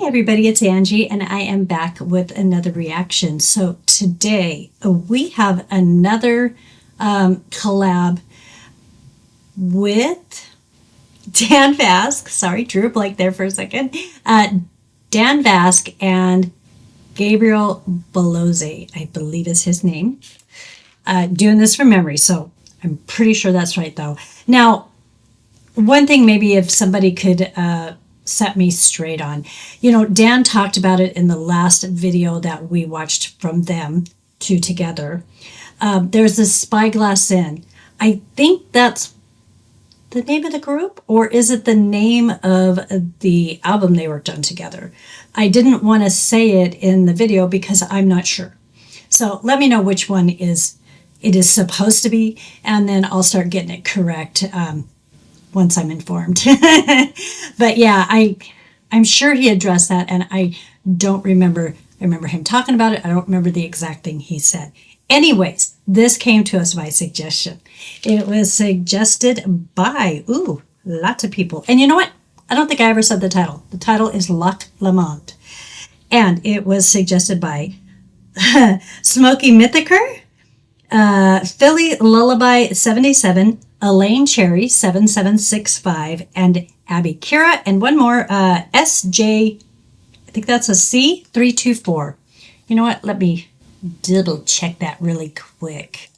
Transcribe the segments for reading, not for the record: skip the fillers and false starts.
everybody, it's Angie, and I am back with another reaction. So today we have another collab with Dan Vasc. Sorry, drew a blank there for a second. Dan Vasc and Gabriel Belozi, I believe is his name. Doing this from memory, so I'm pretty sure that's right, though. Now, one thing maybe if somebody could set me straight on. You know, Dan talked about it in the last video that we watched from them two together. There's this Spyglass Inn. I think that's the name of the group, or is it the name of the album they worked on together? I didn't want to say it in the video because I'm not sure. So let me know which one it is supposed to be, and then I'll start getting it correct once I'm informed. But yeah, I'm sure he addressed that, and I don't remember. I remember him talking about it. I don't remember the exact thing he said. Anyways, this came to us by suggestion. It was suggested by, lots of people. And you know what? I don't think I ever said the title. The title is Loch Lomond. And it was suggested by Smokey Mythiker, Philly Lullaby 77, Elaine Cherry 7765, and Abby Kira, and one more, SJ, I think that's a C324. You know what? Let me double check that really quick.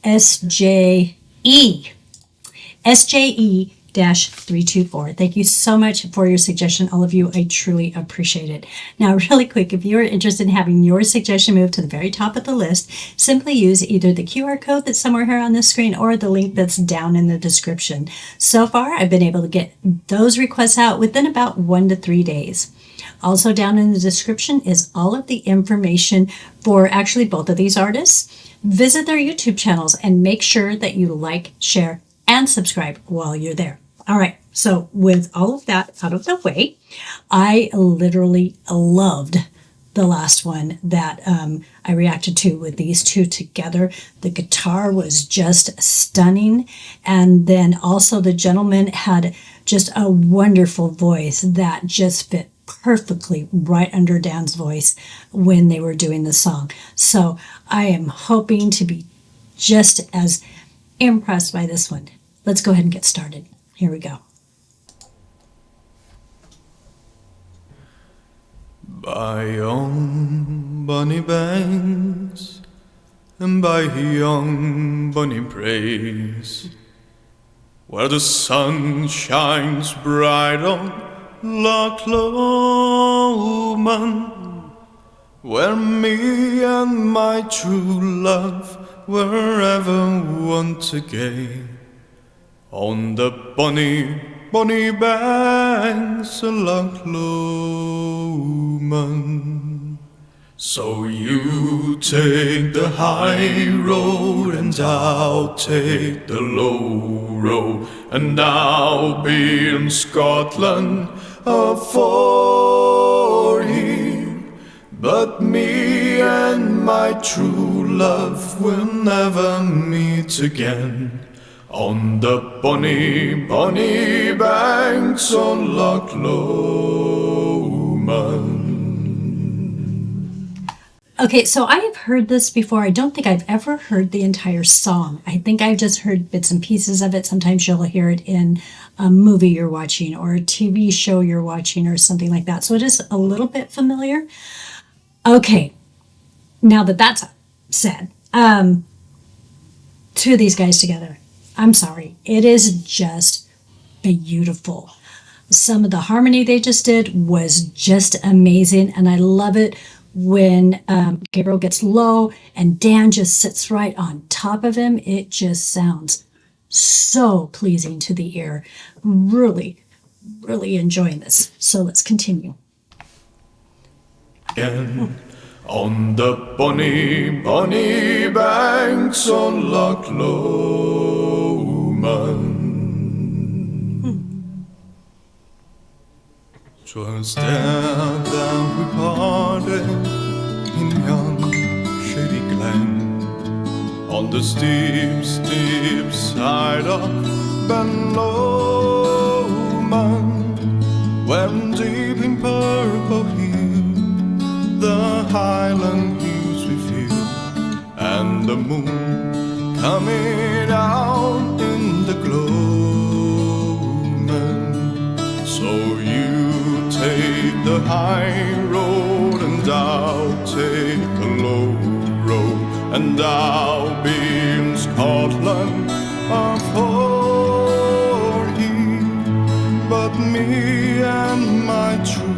SJE 324. Thank you so much for your suggestion, all of you. I truly appreciate it. Now, really quick, if you're interested in having your suggestion moved to the very top of the list, simply use either the QR code that's somewhere here on the screen or the link that's down in the description. So far, I've been able to get those requests out within about 1 to 3 days. Also down in the description is all of the information for actually both of these artists. Visit their YouTube channels and make sure that you like, share, and subscribe while you're there. All right, so with all of that out of the way, I literally loved the last one that I reacted to with these two together. The guitar was just stunning, and then also the gentleman had just a wonderful voice that just fit perfectly right under Dan's voice when they were doing the song. So I am hoping to be just as impressed by this one. Let's go ahead and get started. Here we go. By young bonny banks and by young bonny braes, where the sun shines bright on Loch Lomond, where me and my true love were ever once again, on the bonny, bonny banks of Loch Lomond. So you take the high road and I'll take the low road, and I'll be in Scotland for him. But me and my true love will never meet again, on the bonny, bonny banks on Loch Lomond. Okay, so I have heard this before. I don't think I've ever heard the entire song. I think I've just heard bits and pieces of it. Sometimes you'll hear it in a movie you're watching or a TV show you're watching or something like that. So it is a little bit familiar. Okay, now that that's said, two of these guys together, I'm sorry, it is just beautiful. Some of the harmony they just did was just amazing, and I love it when Gabriel gets low and Dan just sits right on top of him. It just sounds so pleasing to the ear. Really, really enjoying this. So let's continue. On the bonny, bonny banks on Loch Lomond. 'Twas there that we parted in yon shady glen, on the steep, steep side of Ben Lomond, where deep in purple purple hue, the highland hills reveal, and the moon coming out in the gloaming. So you take the high road and I'll take the low road, and I'll be in Scotland for ye. But me and my true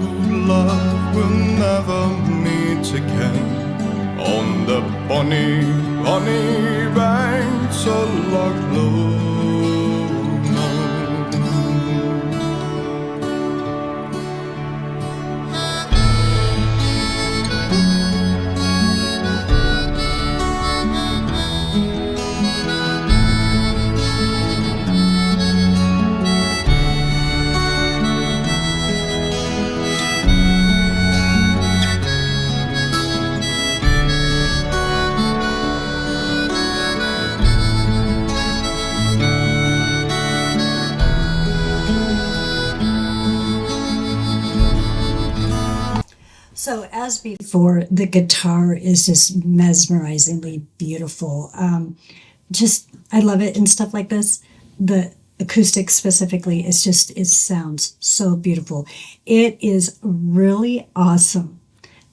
love will never meet again on the bonny, bonny banks of Loch Lomond. So as before, the guitar is just mesmerizingly beautiful. I love it and stuff like this. The acoustic specifically, it sounds so beautiful. It is really awesome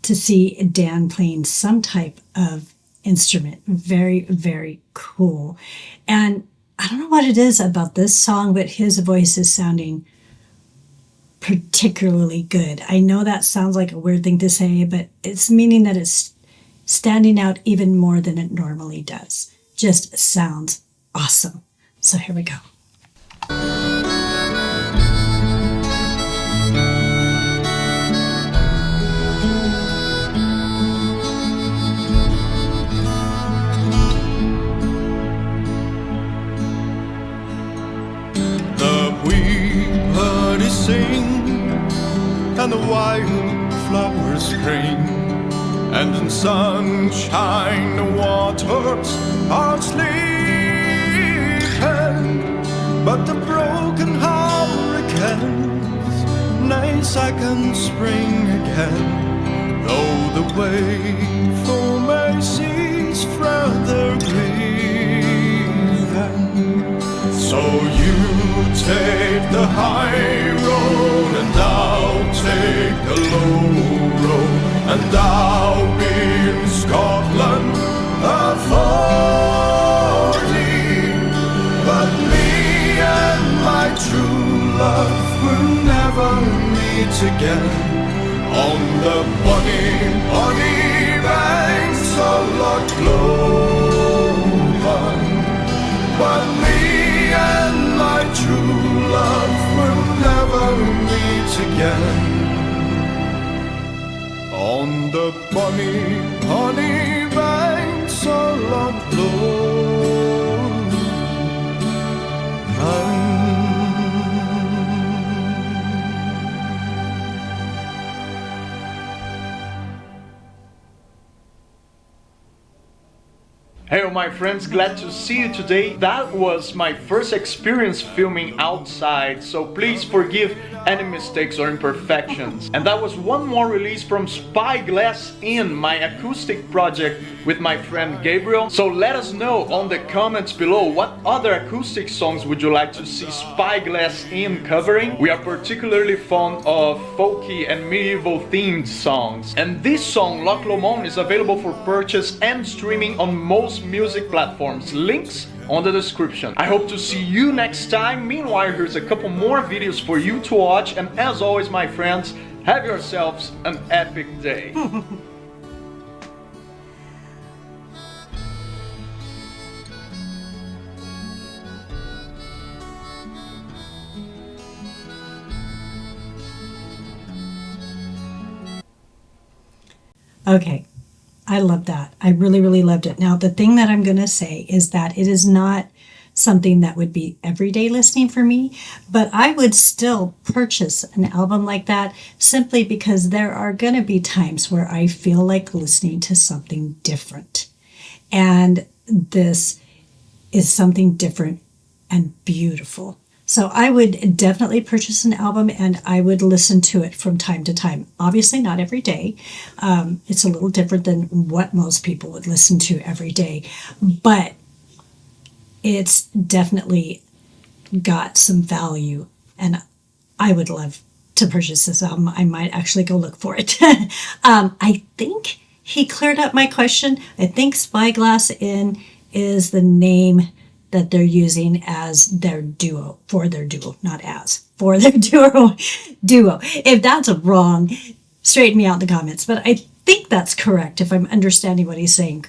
to see Dan playing some type of instrument. Very, very cool. And I don't know what it is about this song, but his voice is sounding particularly good. I know that sounds like a weird thing to say, but it's meaning that it's standing out even more than it normally does. Just sounds awesome. So here we go. The wee birdies sing and the wildflowers spring, and in sunshine the waters are sleeping. But the broken hurricanes, 9 seconds spring again, though the wakeful may cease further grieving. So you take the high road and I'll take the low road, and I'll be in Scotland for thee. But me and my true love will never meet again on the bonny, bonny banks of Loch Lomond. But me and my true love will never meet again on the bonny, bonny banks of Loch Lomond. Hey my friends, glad to see you today. That was my first experience filming outside, so please forgive any mistakes or imperfections. And that was one more release from SPYGLASS in my acoustic project with my friend Gabriel. So let us know on the comments below what other acoustic songs would you like to see SPYGLASS in covering. We are particularly fond of folky and medieval themed songs. And this song, Loch Lomond, is available for purchase and streaming on most music platforms. Links on the description. I hope to see you next time. Meanwhile, here's a couple more videos for you to watch, and as always my friends, have yourselves an epic day. Okay, I love that. I really, really loved it. Now, the thing that I'm going to say is that it is not something that would be everyday listening for me, but I would still purchase an album like that simply because there are going to be times where I feel like listening to something different. And this is something different and beautiful. So I would definitely purchase an album and I would listen to it from time to time. Obviously, not every day. It's a little different than what most people would listen to every day. But it's definitely got some value. And I would love to purchase this album. I might actually go look for it. I think he cleared up my question. I think Spyglass Inn is the name that they're using as their duo, for their duo, not as, for their duo. If that's wrong, straighten me out in the comments. But I think that's correct if I'm understanding what he's saying.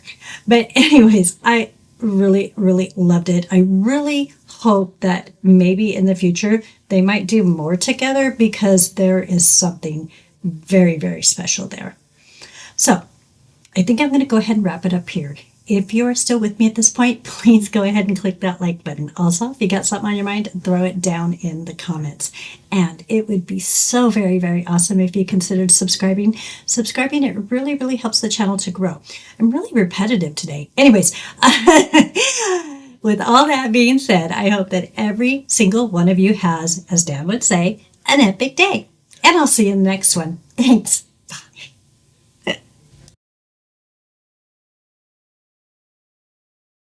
But anyways, I really, really loved it. I really hope that maybe in the future they might do more together because there is something very, very special there. So I think I'm going to go ahead and wrap it up here. If you are still with me at this point, please go ahead and click that like button. Also, if you got something on your mind, throw it down in the comments. And it would be so very, very awesome if you considered subscribing. Subscribing, it really, really helps the channel to grow. I'm really repetitive today. Anyways, with all that being said, I hope that every single one of you has, as Dan would say, an epic day. And I'll see you in the next one. Thanks.